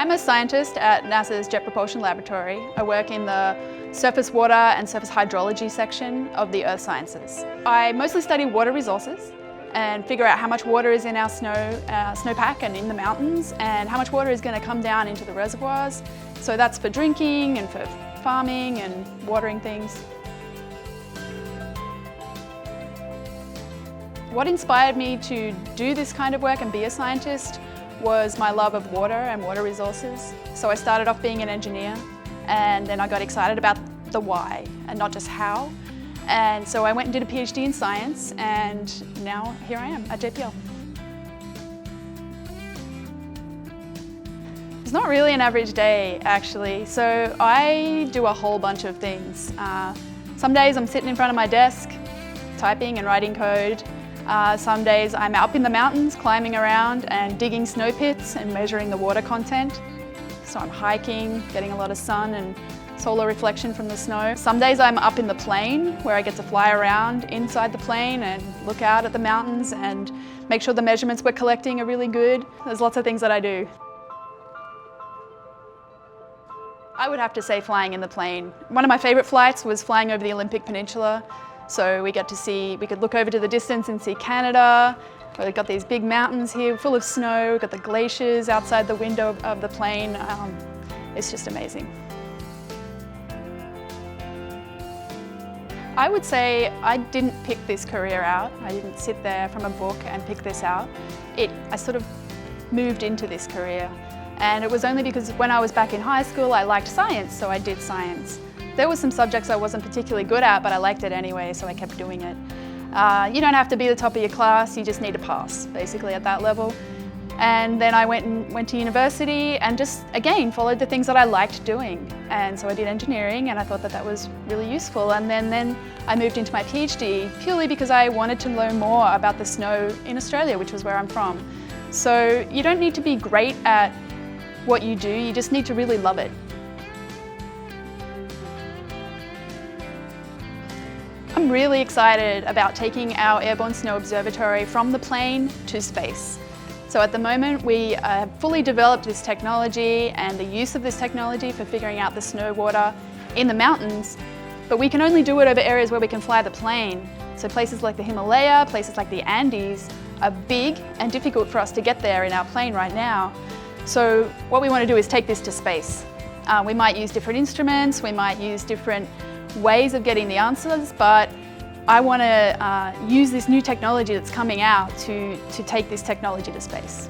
I'm a scientist at NASA's Jet Propulsion Laboratory. I work in the surface water and surface hydrology section of the earth sciences. I mostly study water resources and figure out how much water is in our snowpack and in the mountains, and how much water is going to come down into the reservoirs. So that's for drinking and for farming and watering things. What inspired me to do this kind of work and be a scientist was my love of water and water resources. So I started off being an engineer, and then I got excited about the why and not just how. And so I went and did a PhD in science, and now here I am at JPL. It's not really an average day, actually. So I do a whole bunch of things. Some days I'm sitting in front of my desk, typing and writing code. Some days I'm up in the mountains, climbing around and digging snow pits and measuring the water content. So I'm hiking, getting a lot of sun and solar reflection from the snow. Some days I'm up in the plane, where I get to fly around inside the plane and look out at the mountains and make sure the measurements we're collecting are really good. There's lots of things that I do. I would have to say flying in the plane. One of my favorite flights was flying over the Olympic Peninsula. So we could look over to the distance and see Canada. We've got these big mountains here full of snow. We've got the glaciers outside the window of the plane. It's just amazing. I would say I didn't pick this career out. I didn't sit there from a book and pick this out. I sort of moved into this career. And it was only because when I was back in high school, I liked science, so I did science. There were some subjects I wasn't particularly good at, but I liked it anyway, so I kept doing it. You don't have to be the top of your class, you just need to pass, basically, at that level. And then I went to university and just, again, followed the things that I liked doing. And so I did engineering, and I thought that that was really useful. And then I moved into my PhD purely because I wanted to learn more about the snow in Australia, which was where I'm from. So you don't need to be great at what you do, you just need to really love it. I'm really excited about taking our Airborne Snow Observatory from the plane to space. So at the moment we have fully developed this technology and the use of this technology for figuring out the snow water in the mountains, but we can only do it over areas where we can fly the plane. So places like the Himalaya, places like the Andes are big and difficult for us to get there in our plane right now. So what we want to do is take this to space. We might use different instruments, we might use different ways of getting the answers, but I want to use this new technology that's coming out to take this technology to space.